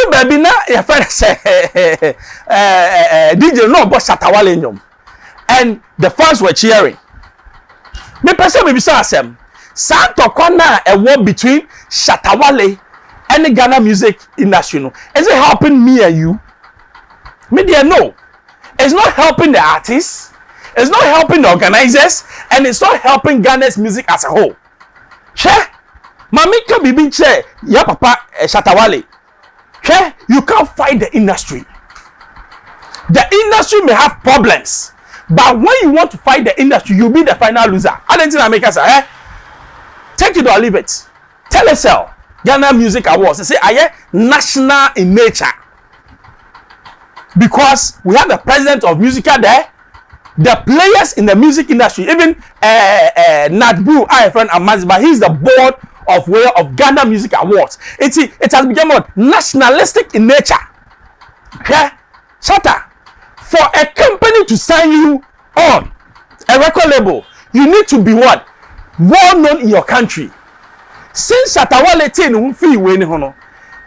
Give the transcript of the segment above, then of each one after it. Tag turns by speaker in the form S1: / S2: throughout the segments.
S1: do baby na your friend say DJ no but Shatta wale nyom. And the fans were cheering. Me person me bisa asem. Santo kwana a war between Shatta wale and the Ghana music industry. No. Is it helping me and you? Media no. It's not helping the artists. It's not helping the organizers, and it's not helping Ghana's music as a whole. Che, mami can be che, ya papa Shatta wale. Che, you can't fight the industry. The industry may have problems, but when you want to fight the industry, you'll be the final loser. I don't think I make us take it or leave it. Telecel, Ghana Music Awards, they say I national in nature. Because we have the president of musical there, the players in the music industry, even Natbu, our friend Amaziba, he's the board of Ghana Music Awards. It has become what? Nationalistic in nature. Okay? Shatta, for a company to sign you on a record label, you need to be what? Well known in your country. Since Shatta wale tin free way ni hono.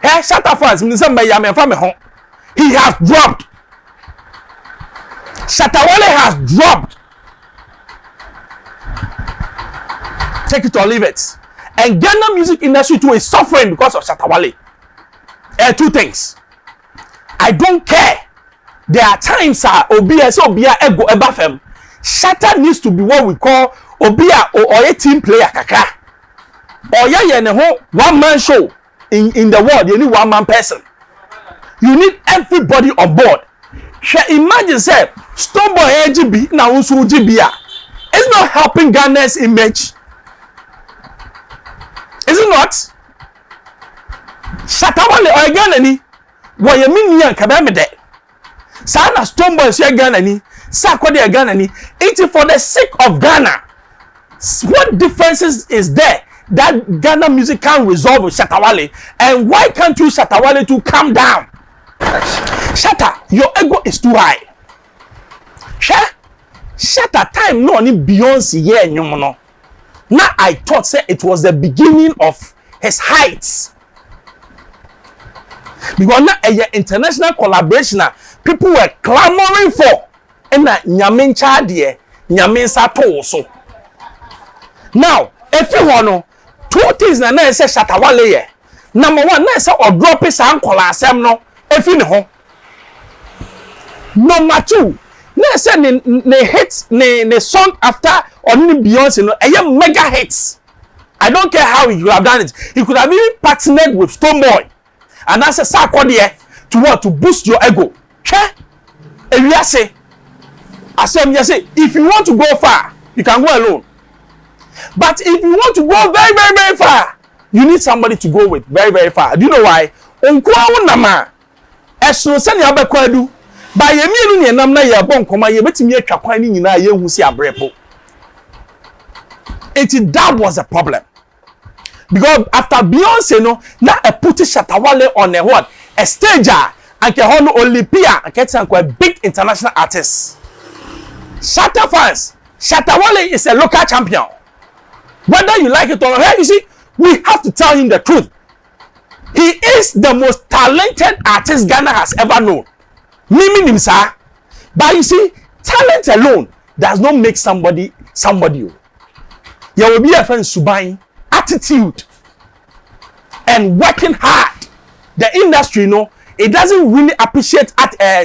S1: Hey, Shatta fans, he has dropped. Shatta wale has dropped. Take it or leave it. And Ghana music industry too is suffering because of Shatta wale. Two things. I don't care. There are times Obia ego ebafem. Shatta needs to be what we call Obia or a team player kaka. Or one man show in the world. You need one man person. You need everybody on board. Imagine say Stoneboy AGB na unsu GBA. It's not helping Ghana's image. Is it not? Shatta wale or Ghana ni wo ye minian kabame de. Sa na Stoneboy say Ghana ni, Sarkodie Ghana ni. It's for the sake of Ghana. What differences is there that Ghana music can resolve with Shatta wale? And why can't you Shatta wale to calm down? Shatta, your ego is too high. Shatta time no ni Beyonce here nyomono. Now I thought say it was the beginning of his heights. Because now a international collaboration people were clamoring for. And na nyamin chadie, nyamin sato so. Now, if you want two things na say Shatta wale ye. Number one, na say or drop it sa Nkwasiasεm no. If you know. Number two, na say ne hits ne song after only Beyonce no a mega hits. I don't care how he could have done it. He could have even partnered with Stoneboy and that's a Sarkodie to what? To boost your ego. If you say if you want to go far, you can go alone. But if you want to go very, very, very far, you need somebody to go with very, very far. Do you know why? Eso se ne abekwadu ba ye mienu ne nam na ye bon koma ye betimi atwa kwan ni nyina ye hu si abrepo. That was a problem. Because after Beyonce no na a put Shatta wale on a what? A stager and ke hono Olympia and get a big international artist. Shatta fans, Shatta wale is a local champion. Whether you like it or not, you see, we have to tell him the truth. He is the most talented artist Ghana has ever known. Mimi nimsa. But you see, talent alone does not make somebody. You will be a friend subai, attitude, and working hard. The industry, it doesn't really appreciate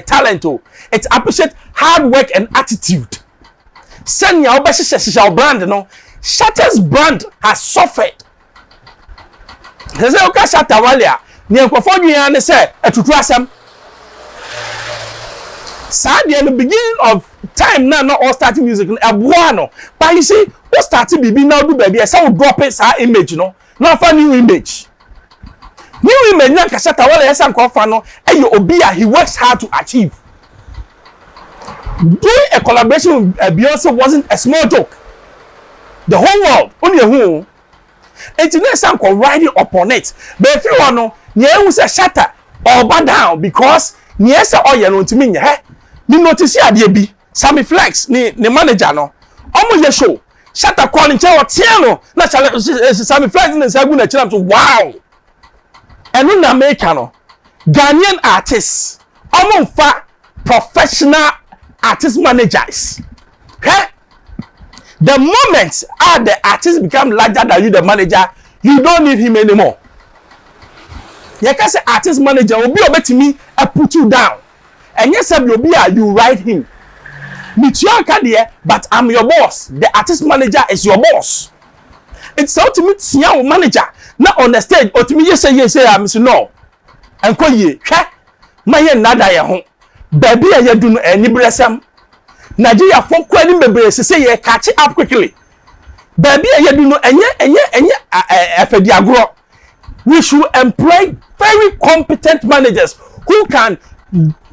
S1: talent. It appreciates hard work and attitude. Send your brand, Shatta's brand has suffered. They say, okay, Shatta wale, ni Nkwasiasεm and say, Nkwasiasεm. Sad in the beginning of time now all starting music no. But you see, what started baby now do baby, I say drop it sa image now for new image. New image na Shatta wale yesa nkofa no, obia he works hard to achieve. Doing a collaboration with Beyonce wasn't a small joke. The whole world, only a who. And today some riding upon it. But if you want to know, say Shatta or bad down because yes or you know to me, me notice here be Sammy Flex, ni manager no. Almost your show. Shatta calling chair or tiano. Na Sammy Flex and say good to wow. And when America no, Ghanaian artists, for professional artist managers. Okay? The moment the artist become larger than you, the manager, you don't need him anymore. You can say artist manager will be able to me and put you down. And yes, you write him. But I'm your boss. The artist manager is your boss. It's ultimate senior manager. Not on the stage. Ultimately, yes, I'm no. And call ye, my nada ya home. Baby, I do any blessam. Nigeria for quelling baby, say ye catch it up quickly. Baby, I do no any we should employ very competent managers who can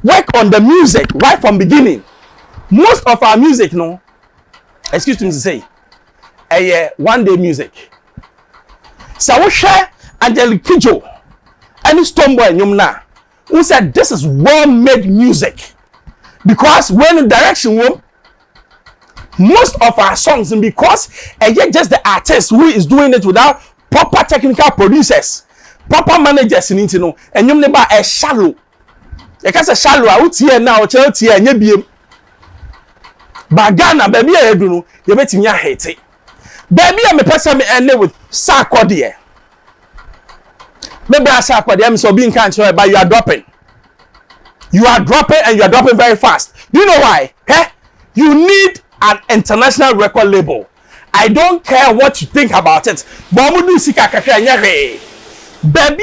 S1: work on the music right from beginning. Most of our music, no, excuse me to say, one day music. So we share Angelique Kidjo, any Stoneboy and Yumna, who said this is well-made music. Because when the direction room, most of our songs, and because just the artist who is doing it without proper technical producers, proper managers in it, and you never a shallow. You can say shallow out here now, child here, and you be. But Ghana, baby, I do know, you bet me hate it. Baby, I'm a person end with Sarkodie. Maybe I Sarkodie, I'm so being cancer, but you are dropping. You are dropping and you are dropping very fast. Do you know why? You need an international record label. I don't care what you think about it. Baby,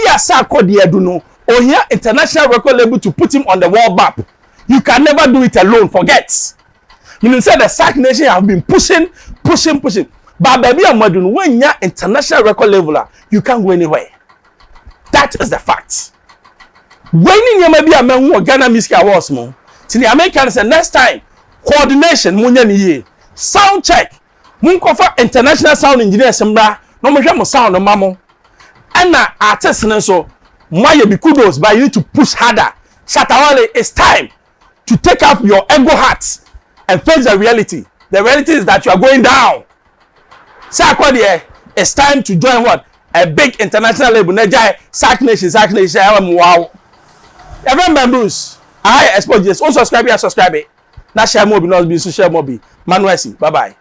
S1: I Sarkodie, do know. Or here, international record label to put him on the world map. You can never do it alone. Forget. You know, say the Sark Nation have been pushing. But baby, when you're international record leveler, you can't go anywhere. That is the fact. When you maybe a man who Ghana Music Awards, mo, to the Americans say next time, coordination, sound check, for international sound engineer, no more sound no mamo. And now artists and so, why be kudos, but you need to push harder. Shatta, it's time to take up your ego hat and face the reality. The reality is that you are going down. Sarkodie, it's time to join what? A big international label. Sark Nation, wow. Everyone members, I Xposed. Also subscribe. Now share more, not be social more. Nkwasiasεm. Bye bye.